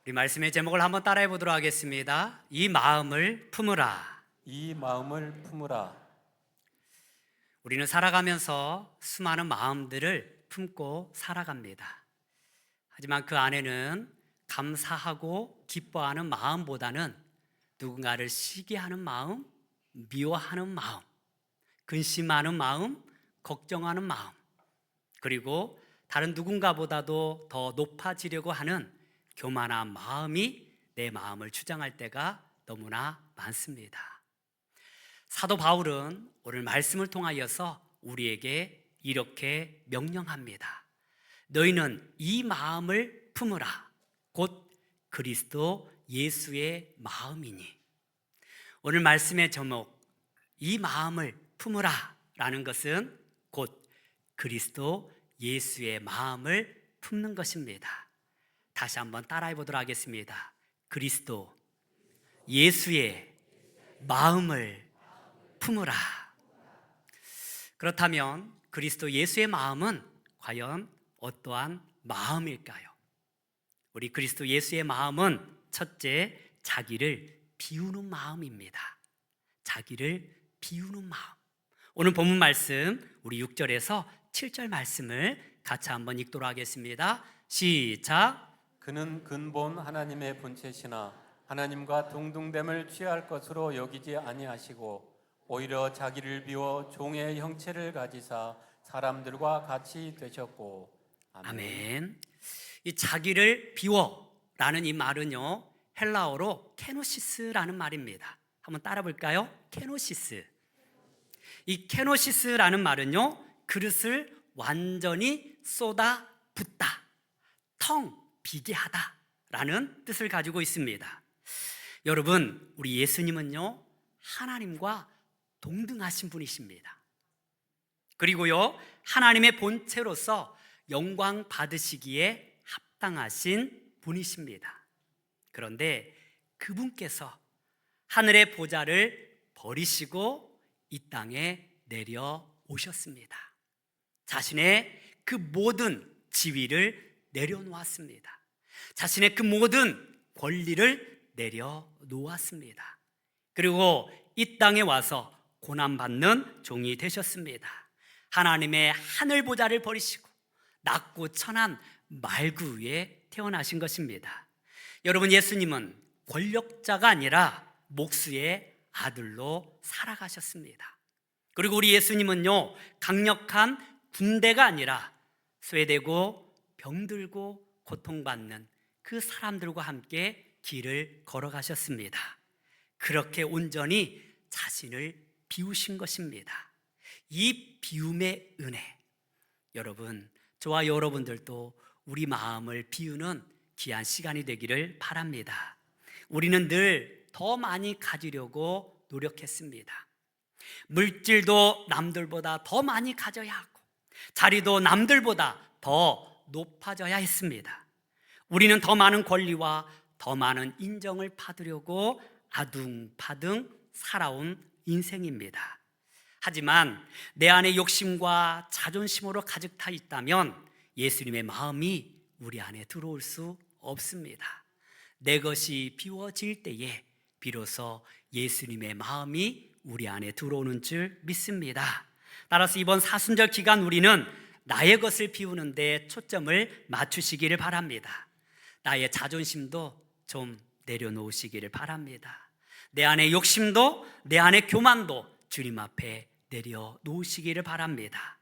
우리 말씀의 제목을 한번 따라해 보도록 하겠습니다. 이 마음을 품으라. 이 마음을 품으라. 우리는 살아가면서 수많은 마음들을 품고 살아갑니다. 하지만 그 안에는 감사하고 기뻐하는 마음보다는 누군가를 시기하는 마음, 미워하는 마음, 근심하는 마음, 걱정하는 마음, 그리고 다른 누군가보다도 더 높아지려고 하는 교만한 마음이 내 마음을 주장할 때가 너무나 많습니다. 사도 바울은 오늘 말씀을 통하여서 우리에게 이렇게 명령합니다. 너희는 이 마음을 품으라. 곧 그리스도 예수의 마음이니. 오늘 말씀의 제목, 이 마음을 품으라 라는 것은 곧 그리스도 예수의 마음을 품는 것입니다. 다시 한번 따라해 보도록 하겠습니다. 그리스도 예수의 마음을 품으라. 그렇다면 그리스도 예수의 마음은 과연 어떠한 마음일까요? 우리 그리스도 예수의 마음은 첫째, 자기를 비우는 마음입니다. 자기를 비우는 마음. 오늘 본문 말씀 우리 6절에서 7절 말씀을 같이 한번 읽도록 하겠습니다. 시작. 그는 근본 하나님의 본체시나 하나님과 동등됨을 취할 것으로 여기지 아니하시고 오히려 자기를 비워 종의 형체를 가지사 사람들과 같이 되셨고. 아멘. 이 자기를 비워라는 이 말은요, 헬라어로 케노시스라는 말입니다. 한번 따라 볼까요? 케노시스. 이 케노시스라는 말은요, 그릇을 완전히 쏟아 붓다, 텅 비게 하다 라는 뜻을 가지고 있습니다. 여러분, 우리 예수님은요, 하나님과 동등하신 분이십니다. 그리고요, 하나님의 본체로서 영광 받으시기에 합당하신 분이십니다. 그런데 그분께서 하늘의 보좌를 버리시고 이 땅에 내려오셨습니다. 자신의 그 모든 지위를 내려놓았습니다. 자신의 그 모든 권리를 내려놓았습니다. 그리고 이 땅에 와서 고난받는 종이 되셨습니다. 하나님의 하늘 보좌를 버리시고 낮고 천한 말구 위에 태어나신 것입니다. 여러분, 예수님은 권력자가 아니라 목수의 아들로 살아가셨습니다. 그리고 우리 예수님은요, 강력한 군대가 아니라 쇠되고 병들고 고통받는 그 사람들과 함께 길을 걸어가셨습니다. 그렇게 온전히 자신을 비우신 것입니다. 이 비움의 은혜, 여러분, 저와 여러분들도 우리 마음을 비우는 귀한 시간이 되기를 바랍니다. 우리는 늘 더 많이 가지려고 노력했습니다. 물질도 남들보다 더 많이 가져야 하고 자리도 남들보다 더 높아져야 했습니다. 우리는 더 많은 권리와 더 많은 인정을 받으려고 아둥바둥 살아온 인생입니다. 하지만 내 안에 욕심과 자존심으로 가득 차 있다면 예수님의 마음이 우리 안에 들어올 수 없습니다. 내 것이 비워질 때에 비로소 예수님의 마음이 우리 안에 들어오는 줄 믿습니다. 따라서 이번 사순절 기간 우리는 나의 것을 비우는 데 초점을 맞추시기를 바랍니다. 나의 자존심도 좀 내려놓으시기를 바랍니다. 내 안의 욕심도, 내 안의 교만도 주님 앞에 내려놓으시기를 바랍니다.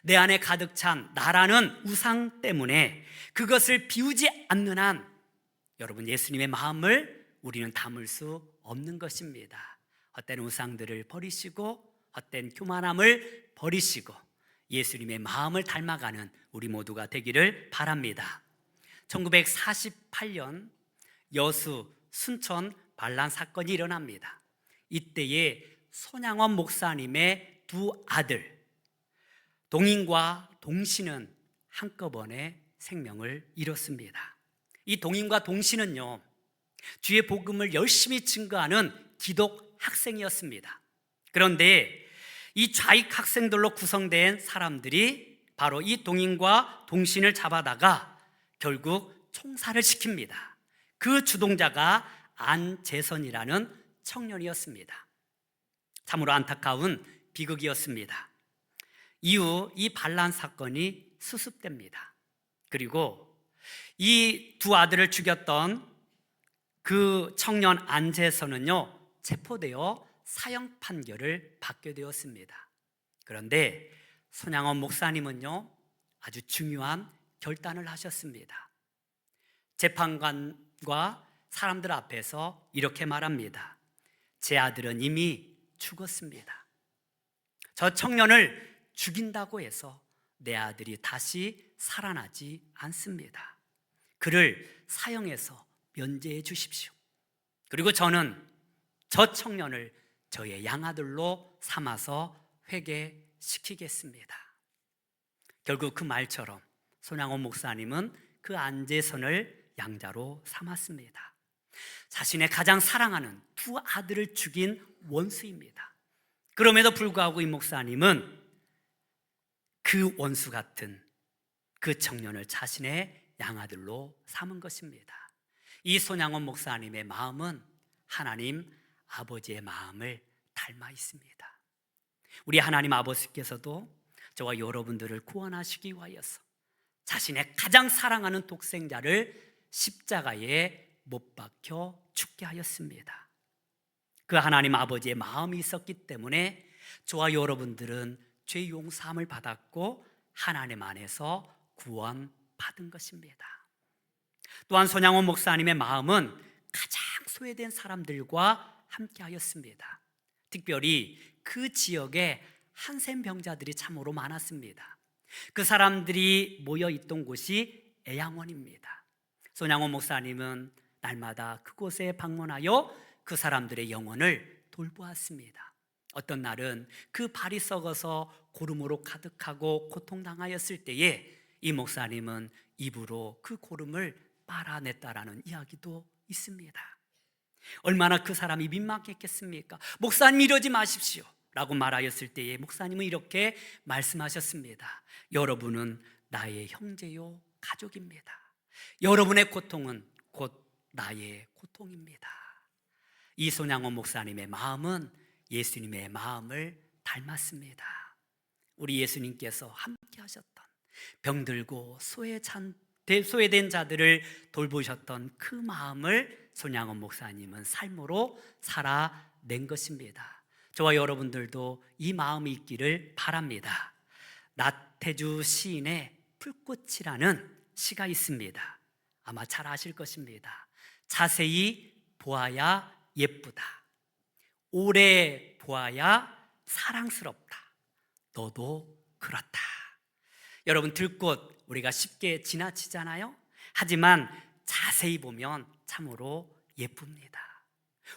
내 안에 가득 찬 나라는 우상 때문에 그것을 비우지 않는 한 여러분, 예수님의 마음을 우리는 담을 수 없는 것입니다. 헛된 우상들을 버리시고 헛된 교만함을 버리시고 예수님의 마음을 닮아가는 우리 모두가 되기를 바랍니다. 1948년 여수 순천 반란 사건이 일어납니다. 이때에 손양원 목사님의 두 아들 동인과 동신은 한꺼번에 생명을 잃었습니다. 이 동인과 동신은요, 주의 복음을 열심히 증거하는 기독 학생이었습니다. 그런데 이 좌익 학생들로 구성된 사람들이 바로 이 동인과 동신을 잡아다가 결국 총살을 시킵니다. 그 주동자가 안재선이라는 청년이었습니다. 참으로 안타까운 비극이었습니다. 이후 이 반란 사건이 수습됩니다. 그리고 이 두 아들을 죽였던 그 청년 안재선은요, 체포되어 사형 판결을 받게 되었습니다. 그런데 손양원 목사님은요, 아주 중요한 결단을 하셨습니다. 재판관과 사람들 앞에서 이렇게 말합니다. 제 아들은 이미 죽었습니다. 저 청년을 죽인다고 해서 내 아들이 다시 살아나지 않습니다. 그를 사형에서 면제해 주십시오. 그리고 저는 저 청년을 저의 양아들로 삼아서 회개시키겠습니다. 결국 그 말처럼 손양원 목사님은 그 안재선을 양자로 삼았습니다. 자신의 가장 사랑하는 두 아들을 죽인 원수입니다. 그럼에도 불구하고 이 목사님은 그 원수 같은 그 청년을 자신의 양아들로 삼은 것입니다. 이 손양원 목사님의 마음은 하나님 아버지의 마음을 닮아 있습니다. 우리 하나님 아버지께서도 저와 여러분들을 구원하시기 위하여서 자신의 가장 사랑하는 독생자를 십자가에 못 박혀 죽게 하였습니다. 그 하나님 아버지의 마음이 있었기 때문에 저와 여러분들은 죄 용서함을 받았고 하나님 안에서 구원받은 것입니다. 또한 손양원 목사님의 마음은 가장 소외된 사람들과 함께 하였습니다. 특별히 그 지역에 한센병자들이 참으로 많았습니다. 그 사람들이 모여 있던 곳이 애양원입니다. 손양원 목사님은 날마다 그곳에 방문하여 그 사람들의 영혼을 돌보았습니다. 어떤 날은 그 발이 썩어서 고름으로 가득하고 고통당하였을 때에 이 목사님은 입으로 그 고름을 빨아냈다라는 이야기도 있습니다. 얼마나 그 사람이 민망했겠습니까? 목사님 이러지 마십시오 라고 말하였을 때에 목사님은 이렇게 말씀하셨습니다. 여러분은 나의 형제요 가족입니다. 여러분의 고통은 곧 나의 고통입니다. 이 손양원 목사님의 마음은 예수님의 마음을 닮았습니다. 우리 예수님께서 함께 하셨던 병들고 소외된 자들을 돌보셨던 그 마음을 손양원 목사님은 삶으로 살아낸 것입니다. 저와 여러분들도 이 마음이 있기를 바랍니다. 나태주 시인의 풀꽃이라는 시가 있습니다. 아마 잘 아실 것입니다. 자세히 보아야 예쁘다. 오래 보아야 사랑스럽다. 너도 그렇다. 여러분, 들꽃 우리가 쉽게 지나치잖아요. 하지만 자세히 보면 참으로 예쁩니다.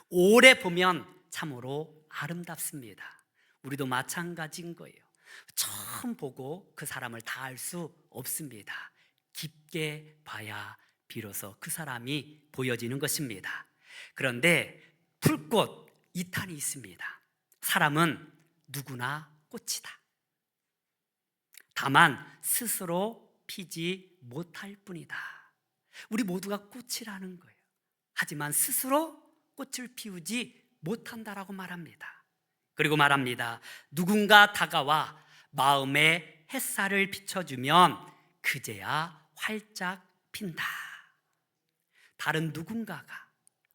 오래 보면 참으로 아름답습니다. 우리도 마찬가지인 거예요. 처음 보고 그 사람을 다 알 수 없습니다. 깊게 봐야 비로소 그 사람이 보여지는 것입니다. 그런데 풀꽃 2탄이 있습니다. 사람은 누구나 꽃이다. 다만 스스로 피지 못할 뿐이다. 우리 모두가 꽃이라는 거예요. 하지만 스스로 꽃을 피우지 못한다라고 말합니다. 그리고 말합니다. 누군가 다가와 마음에 햇살을 비춰주면 그제야 활짝 핀다. 다른 누군가가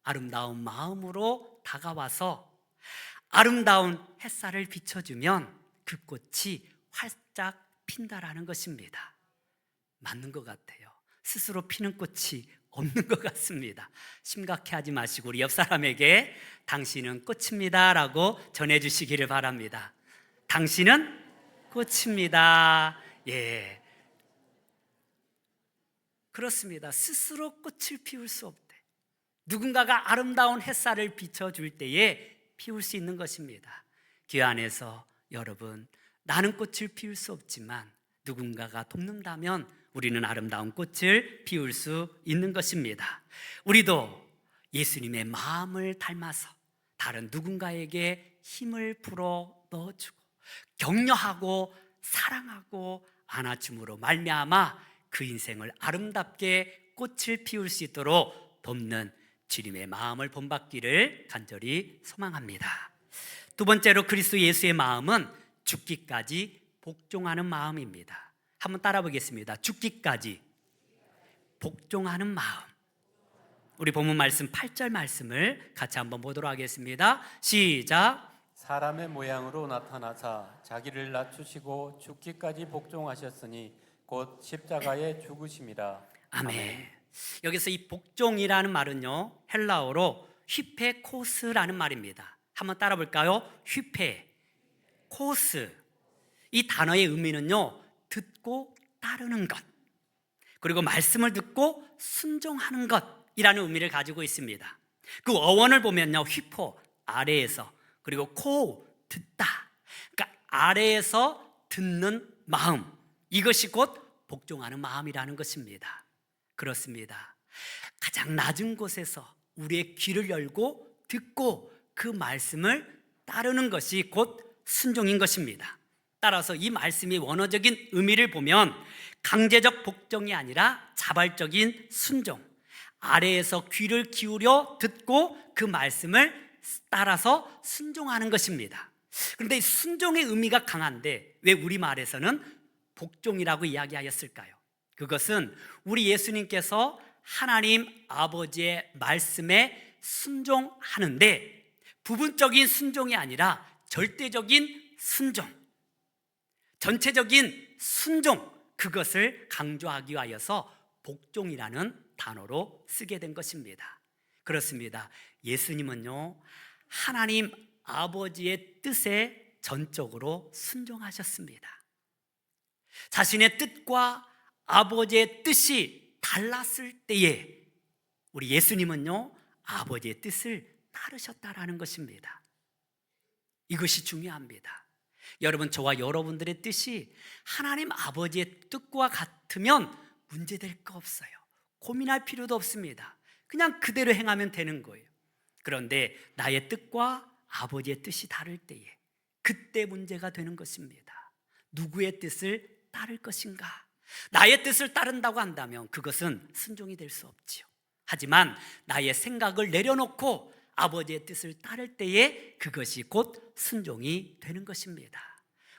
아름다운 마음으로 다가와서 아름다운 햇살을 비춰주면 그 꽃이 활짝 핀다라는 것입니다. 맞는 것 같아요. 스스로 피는 꽃이 없는 것 같습니다. 심각해하지 마시고 우리 옆 사람에게 당신은 꽃입니다 라고 전해주시기를 바랍니다. 당신은 꽃입니다. 예, 그렇습니다. 스스로 꽃을 피울 수 없대. 누군가가 아름다운 햇살을 비춰줄 때에 피울 수 있는 것입니다. 귀 안에서 여러분, 나는 꽃을 피울 수 없지만 누군가가 돕는다면 우리는 아름다운 꽃을 피울 수 있는 것입니다. 우리도 예수님의 마음을 닮아서 다른 누군가에게 힘을 불어 넣어주고 격려하고 사랑하고 안아줌으로 말미암아 그 인생을 아름답게 꽃을 피울 수 있도록 돕는 주님의 마음을 본받기를 간절히 소망합니다. 두 번째로 그리스도 예수의 마음은 죽기까지 복종하는 마음입니다. 한번 따라 보겠습니다. 죽기까지 복종하는 마음. 우리 본문 말씀 8절 말씀을 같이 한번 보도록 하겠습니다. 시작. 사람의 모양으로 나타나사 자기를 낮추시고 죽기까지 복종하셨으니 곧 십자가에 죽으심이라. 아멘. 여기서 이 복종이라는 말은요, 헬라어로 휘페코스라는 말입니다. 한번 따라 볼까요? 휘페코스. 이 단어의 의미는요, 듣고 따르는 것, 그리고 말씀을 듣고 순종하는 것이라는 의미를 가지고 있습니다. 그 어원을 보면요, 휘포 아래에서, 그리고 코 듣다. 그러니까 아래에서 듣는 마음, 이것이 곧 복종하는 마음이라는 것입니다. 그렇습니다. 가장 낮은 곳에서 우리의 귀를 열고 듣고 그 말씀을 따르는 것이 곧 순종인 것입니다. 따라서 이 말씀의 원어적인 의미를 보면 강제적 복종이 아니라 자발적인 순종, 아래에서 귀를 기울여 듣고 그 말씀을 따라서 순종하는 것입니다. 그런데 순종의 의미가 강한데 왜 우리말에서는 복종이라고 이야기하였을까요? 그것은 우리 예수님께서 하나님 아버지의 말씀에 순종하는데 부분적인 순종이 아니라 절대적인 순종, 전체적인 순종, 그것을 강조하기 위하여서 복종이라는 단어로 쓰게 된 것입니다. 그렇습니다. 예수님은요, 하나님 아버지의 뜻에 전적으로 순종하셨습니다. 자신의 뜻과 아버지의 뜻이 달랐을 때에 우리 예수님은요, 아버지의 뜻을 따르셨다라는 것입니다. 이것이 중요합니다. 여러분, 저와 여러분들의 뜻이 하나님 아버지의 뜻과 같으면 문제될 거 없어요. 고민할 필요도 없습니다. 그냥 그대로 행하면 되는 거예요. 그런데 나의 뜻과 아버지의 뜻이 다를 때에 그때 문제가 되는 것입니다. 누구의 뜻을 따를 것인가? 나의 뜻을 따른다고 한다면 그것은 순종이 될 수 없지요. 하지만 나의 생각을 내려놓고 아버지의 뜻을 따를 때에 그것이 곧 순종이 되는 것입니다.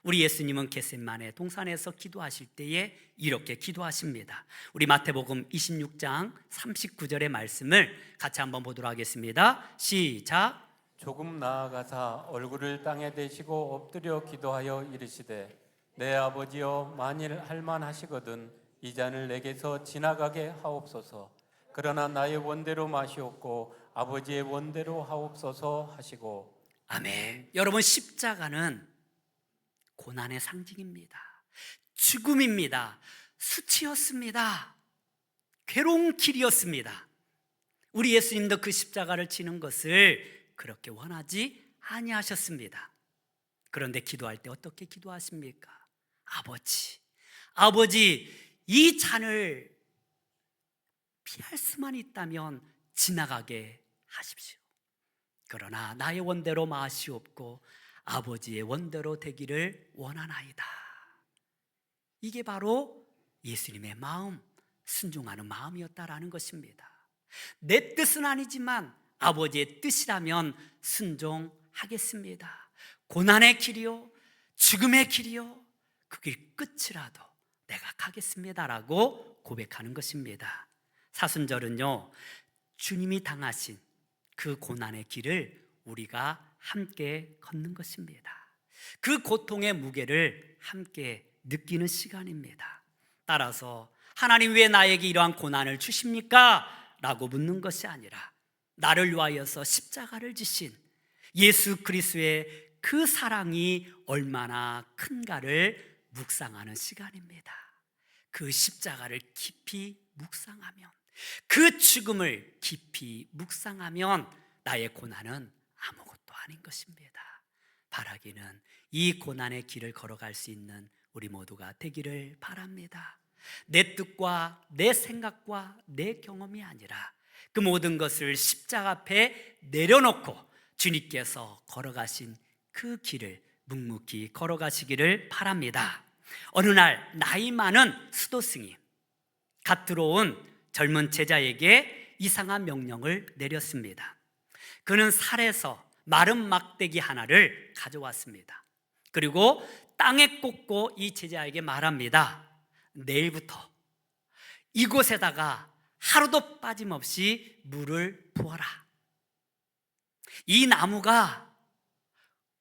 우리 예수님은 겟세마네 동산에서 기도하실 때에 이렇게 기도하십니다. 우리 마태복음 26장 39절의 말씀을 같이 한번 보도록 하겠습니다. 시작. 조금 나아가사 얼굴을 땅에 대시고 엎드려 기도하여 이르시되 내 아버지여 만일 할만하시거든 이 잔을 내게서 지나가게 하옵소서. 그러나 나의 원대로 마시옵고 아버지의 원대로 하옵소서 하시고. 아멘. 여러분, 십자가는 고난의 상징입니다. 죽음입니다. 수치였습니다. 괴로운 길이었습니다. 우리 예수님도 그 십자가를 지는 것을 그렇게 원하지 아니하셨습니다. 그런데 기도할 때 어떻게 기도하십니까? 아버지, 이 잔을 피할 수만 있다면 지나가게 하십시오. 그러나 나의 원대로 마시옵고 아버지의 원대로 되기를 원하나이다. 이게 바로 예수님의 마음, 순종하는 마음이었다라는 것입니다. 내 뜻은 아니지만 아버지의 뜻이라면 순종하겠습니다. 고난의 길이요, 죽음의 길이요, 그 길 끝이라도 내가 가겠습니다라고 고백하는 것입니다. 사순절은요, 주님이 당하신 그 고난의 길을 우리가 함께 걷는 것입니다. 그 고통의 무게를 함께 느끼는 시간입니다. 따라서 하나님 왜 나에게 이러한 고난을 주십니까? 라고 묻는 것이 아니라 나를 위하여서 십자가를 지신 예수 그리스도의 그 사랑이 얼마나 큰가를 묵상하는 시간입니다. 그 십자가를 깊이 묵상하면, 그 죽음을 깊이 묵상하면 나의 고난은 아무것도 아닌 것입니다. 바라기는 이 고난의 길을 걸어갈 수 있는 우리 모두가 되기를 바랍니다. 내 뜻과 내 생각과 내 경험이 아니라 그 모든 것을 십자가 앞에 내려놓고 주님께서 걸어가신 그 길을 묵묵히 걸어가시기를 바랍니다. 어느 날 나이 많은 수도 스님, 갓 들어온 젊은 제자에게 이상한 명령을 내렸습니다. 그는 산에서 마른 막대기 하나를 가져왔습니다. 그리고 땅에 꽂고 이 제자에게 말합니다. 내일부터 이곳에다가 하루도 빠짐없이 물을 부어라. 이 나무가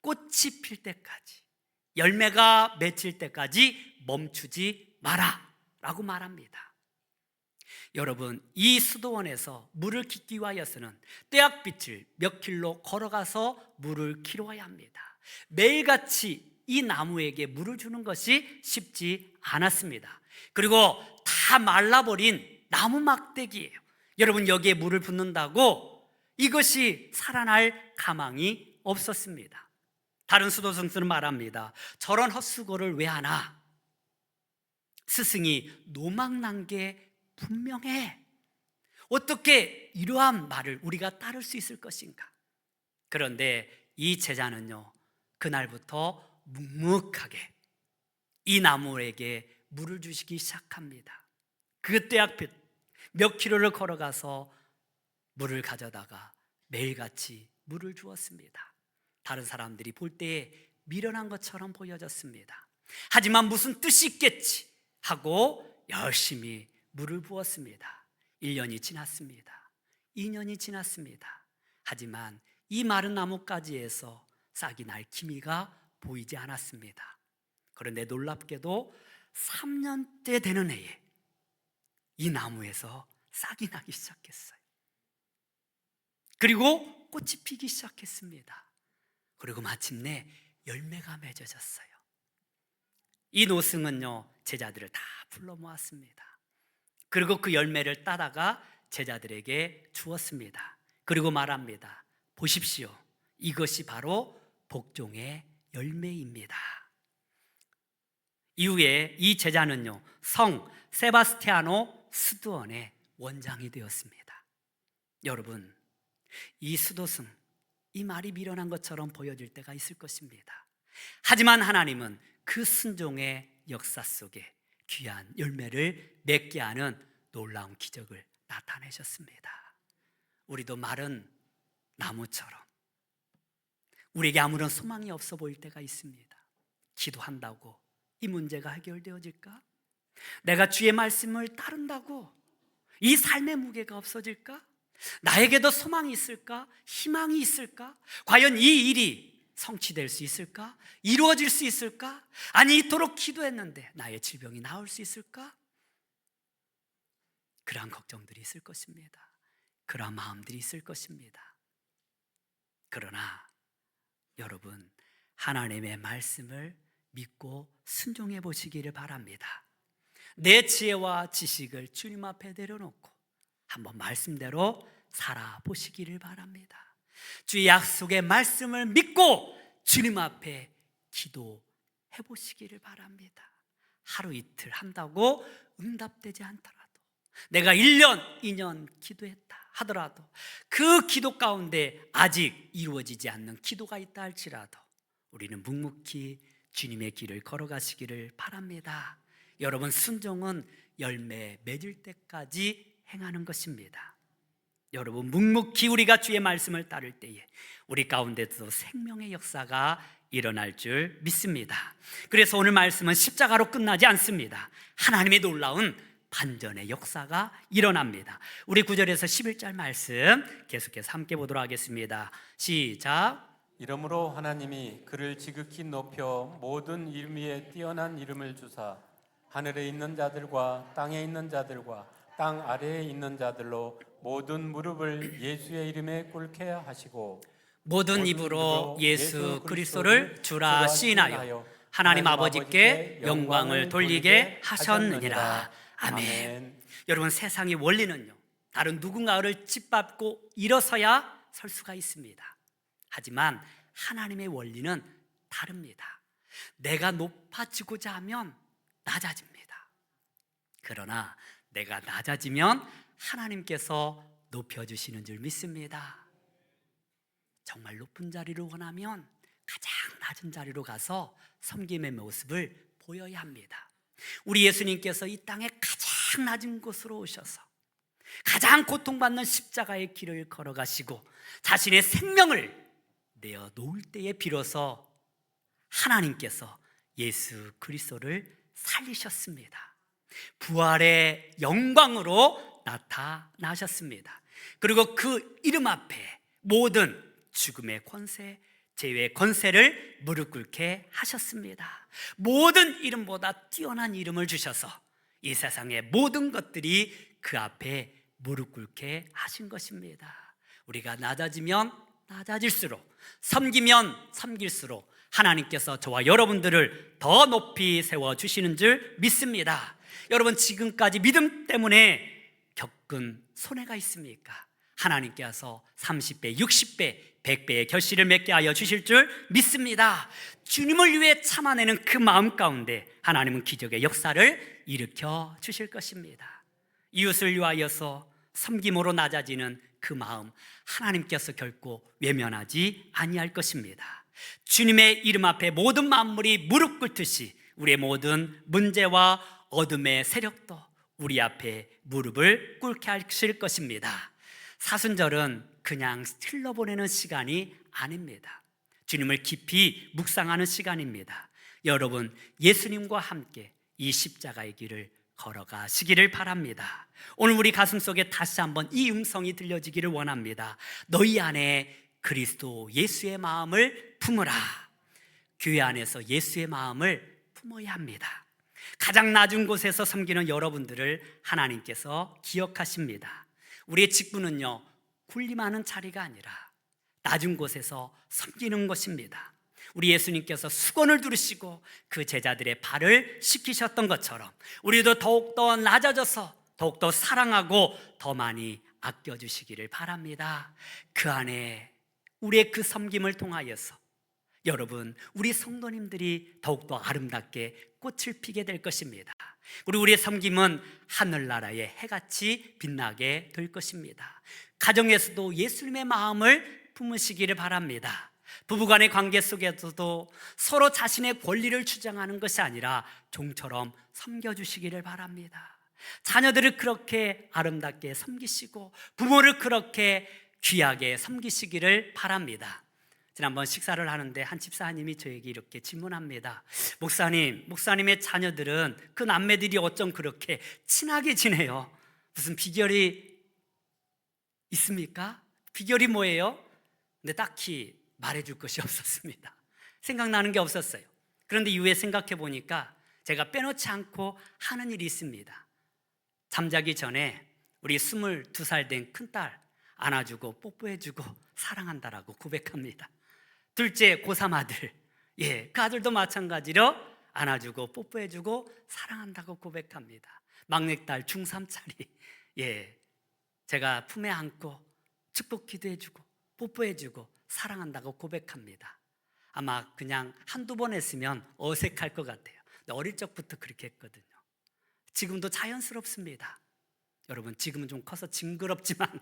꽃이 필 때까지, 열매가 맺힐 때까지 멈추지 마라 라고 말합니다. 여러분, 이 수도원에서 물을 깃기 위하여서는 떼약빛을 몇 킬로 걸어가서 물을 키워야 합니다. 매일같이 이 나무에게 물을 주는 것이 쉽지 않았습니다. 그리고 다 말라버린 나무 막대기예요. 여러분, 여기에 물을 붓는다고 이것이 살아날 가망이 없었습니다. 다른 수도승들은 말합니다. 저런 헛수고를 왜 하나? 스승이 노망난 게 분명해. 어떻게 이러한 말을 우리가 따를 수 있을 것인가? 그런데 이 제자는요, 그날부터 묵묵하게 이 나무에게 물을 주시기 시작합니다. 그때 앞에 몇 킬로를 걸어가서 물을 가져다가 매일같이 물을 주었습니다. 다른 사람들이 볼 때에 미련한 것처럼 보여졌습니다. 하지만 무슨 뜻이 있겠지 하고 열심히 물을 부었습니다. 1년이 지났습니다. 2년이 지났습니다. 하지만 이 마른 나뭇가지에서 싹이 날 기미가 보이지 않았습니다. 그런데 놀랍게도 3년째 되는 해에 이 나무에서 싹이 나기 시작했어요. 그리고 꽃이 피기 시작했습니다. 그리고 마침내 열매가 맺어졌어요. 이 노승은요, 제자들을 다 불러 모았습니다. 그리고 그 열매를 따다가 제자들에게 주었습니다. 그리고 말합니다. 보십시오. 이것이 바로 복종의 열매입니다. 이후에 이 제자는요, 성 세바스티아노 수도원의 원장이 되었습니다. 여러분, 이 수도승, 이 말이 미련한 것처럼 보여질 때가 있을 것입니다. 하지만 하나님은 그 순종의 역사 속에 귀한 열매를 맺게 하는 놀라운 기적을 나타내셨습니다. 우리도 마른 나무처럼 우리에게 아무런 소망이 없어 보일 때가 있습니다. 기도한다고 이 문제가 해결되어질까? 내가 주의 말씀을 따른다고 이 삶의 무게가 없어질까? 나에게도 소망이 있을까? 희망이 있을까? 과연 이 일이 성취될 수 있을까? 이루어질 수 있을까? 아니, 이토록 기도했는데 나의 질병이 나을 수 있을까? 그러한 걱정들이 있을 것입니다. 그러한 마음들이 있을 것입니다. 그러나 여러분, 하나님의 말씀을 믿고 순종해 보시기를 바랍니다. 내 지혜와 지식을 주님 앞에 내려놓고 한번 말씀대로 살아보시기를 바랍니다. 주의 약속의 말씀을 믿고 주님 앞에 기도해 보시기를 바랍니다. 하루 이틀 한다고 응답되지 않더라도, 내가 1년, 2년 기도했다 하더라도, 그 기도 가운데 아직 이루어지지 않는 기도가 있다 할지라도 우리는 묵묵히 주님의 길을 걸어가시기를 바랍니다. 여러분, 순종은 열매 맺을 때까지 행하는 것입니다. 여러분, 묵묵히 우리가 주의 말씀을 따를 때에 우리 가운데도 생명의 역사가 일어날 줄 믿습니다. 그래서 오늘 말씀은 십자가로 끝나지 않습니다. 하나님의 놀라운 반전의 역사가 일어납니다. 우리 9절에서 11절 말씀 계속해서 함께 보도록 하겠습니다. 시작. 이러므로 하나님이 그를 지극히 높여 모든 이름 위에 뛰어난 이름을 주사 하늘에 있는 자들과 땅에 있는 자들과 땅 아래에 있는 자들로 모든 무릎을 예수의 이름에 꿇게 하시고 모든 입으로 예수 그리스도를 주라 시인하여 하나님 아버지께 영광을 돌리게 하셨느니라. 아멘. 여러분, 세상의 원리는요, 다른 누군가를 짓밟고 일어서야 설 수가 있습니다. 하지만 하나님의 원리는 다릅니다. 내가 높아지고자 하면 낮아집니다. 그러나 내가 낮아지면 하나님께서 높여주시는 줄 믿습니다. 정말 높은 자리를 원하면 가장 낮은 자리로 가서 섬김의 모습을 보여야 합니다. 우리 예수님께서 이 땅에 가장 낮은 곳으로 오셔서 가장 고통받는 십자가의 길을 걸어가시고 자신의 생명을 내어 놓을 때에 비로소 하나님께서 예수 그리스도를 살리셨습니다. 부활의 영광으로 나타나셨습니다. 그리고 그 이름 앞에 모든 죽음의 권세, 죄의 권세를 무릎 꿇게 하셨습니다. 모든 이름보다 뛰어난 이름을 주셔서 이 세상의 모든 것들이 그 앞에 무릎 꿇게 하신 것입니다. 우리가 낮아지면 낮아질수록, 섬기면 섬길수록 하나님께서 저와 여러분들을 더 높이 세워주시는 줄 믿습니다. 여러분, 지금까지 믿음 때문에 겪은 손해가 있습니까? 하나님께서 30배, 60배, 100배의 결실을 맺게 하여 주실 줄 믿습니다. 주님을 위해 참아내는 그 마음 가운데 하나님은 기적의 역사를 일으켜 주실 것입니다. 이웃을 위하여서 섬김으로 낮아지는 그 마음, 하나님께서 결코 외면하지 아니할 것입니다. 주님의 이름 앞에 모든 만물이 무릎 꿇듯이 우리의 모든 문제와 어둠의 세력도 우리 앞에 무릎을 꿇게 하실 것입니다. 사순절은 그냥 흘러보내는 시간이 아닙니다. 주님을 깊이 묵상하는 시간입니다. 여러분, 예수님과 함께 이 십자가의 길을 걸어가시기를 바랍니다. 오늘 우리 가슴속에 다시 한번 이 음성이 들려지기를 원합니다. 너희 안에 그리스도 예수의 마음을 품으라. 교회 안에서 예수의 마음을 품어야 합니다. 가장 낮은 곳에서 섬기는 여러분들을 하나님께서 기억하십니다. 우리의 직분은요, 군림하는 자리가 아니라 낮은 곳에서 섬기는 것입니다. 우리 예수님께서 수건을 두르시고 그 제자들의 발을 씻기셨던 것처럼 우리도 더욱더 낮아져서 더욱더 사랑하고 더 많이 아껴주시기를 바랍니다. 그 안에 우리의 그 섬김을 통하여서 여러분, 우리 성도님들이 더욱더 아름답게 꽃을 피게 될 것입니다. 그리고 우리의 섬김은 하늘나라의 해같이 빛나게 될 것입니다. 가정에서도 예수님의 마음을 품으시기를 바랍니다. 부부간의 관계 속에서도 서로 자신의 권리를 주장하는 것이 아니라 종처럼 섬겨주시기를 바랍니다. 자녀들을 그렇게 아름답게 섬기시고 부모를 그렇게 귀하게 섬기시기를 바랍니다. 지난번 식사를 하는데 한 집사님이 저에게 이렇게 질문합니다. 목사님의 자녀들은 그 남매들이 어쩜 그렇게 친하게 지내요? 무슨 비결이 있습니까? 비결이 뭐예요? 근데 딱히 말해줄 것이 없었습니다. 생각나는 게 없었어요. 그런데 이후에 생각해 보니까 제가 빼놓지 않고 하는 일이 있습니다. 잠자기 전에 우리 22살 된 큰딸 안아주고 뽀뽀해주고 사랑한다라고 고백합니다. 둘째 고3 아들, 그 아들도 마찬가지로 안아주고 뽀뽀해주고 사랑한다고 고백합니다. 막내딸 중3짜리, 제가 품에 안고 축복 기도해주고 뽀뽀해주고 사랑한다고 고백합니다. 아마 그냥 한두 번 했으면 어색할 것 같아요. 근데 어릴 적부터 그렇게 했거든요. 지금도 자연스럽습니다. 여러분, 지금은 좀 커서 징그럽지만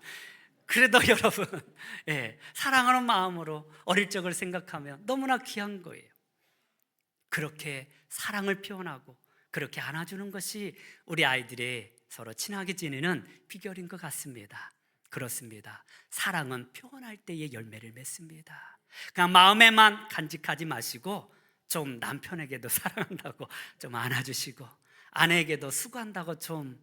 그래도 여러분, 사랑하는 마음으로 어릴 적을 생각하면 너무나 귀한 거예요. 그렇게 사랑을 표현하고 그렇게 안아주는 것이 우리 아이들의 서로 친하게 지내는 비결인 것 같습니다. 그렇습니다. 사랑은 표현할 때의 열매를 맺습니다. 그냥 마음에만 간직하지 마시고 좀 남편에게도 사랑한다고 좀 안아주시고 아내에게도 수고한다고 좀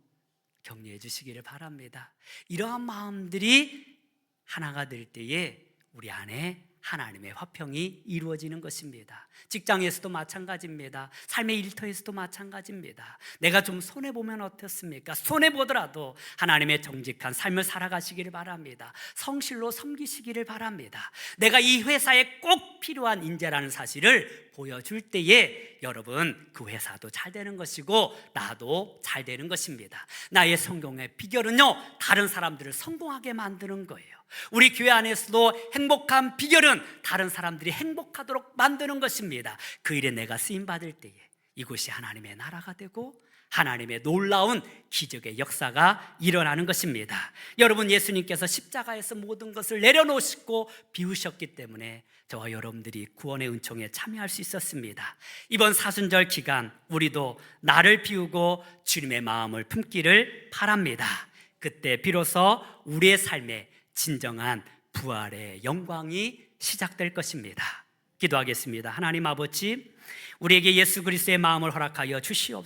격려해 주시기를 바랍니다. 이러한 마음들이 하나가 될 때에 우리 안에 하나님의 화평이 이루어지는 것입니다. 직장에서도 마찬가지입니다. 삶의 일터에서도 마찬가지입니다. 내가 좀 손해보면 어떻습니까? 손해보더라도 하나님의 정직한 삶을 살아가시기를 바랍니다. 성실로 섬기시기를 바랍니다. 내가 이 회사에 꼭 필요한 인재라는 사실을 보여줄 때에 여러분, 그 회사도 잘 되는 것이고 나도 잘 되는 것입니다. 나의 성공의 비결은요, 다른 사람들을 성공하게 만드는 거예요. 우리 교회 안에서도 행복한 비결은 다른 사람들이 행복하도록 만드는 것입니다. 그 일에 내가 쓰임받을 때에 이곳이 하나님의 나라가 되고 하나님의 놀라운 기적의 역사가 일어나는 것입니다. 여러분, 예수님께서 십자가에서 모든 것을 내려놓으시고 비우셨기 때문에 저와 여러분들이 구원의 은총에 참여할 수 있었습니다. 이번 사순절 기간 우리도 나를 비우고 주님의 마음을 품기를 바랍니다. 그때 비로소 우리의 삶에 진정한 부활의 영광이 시작될 것입니다. 기도하겠습니다. 하나님 아버지, 우리에게 예수 그리스도의 마음을 허락하여 주시옵소서.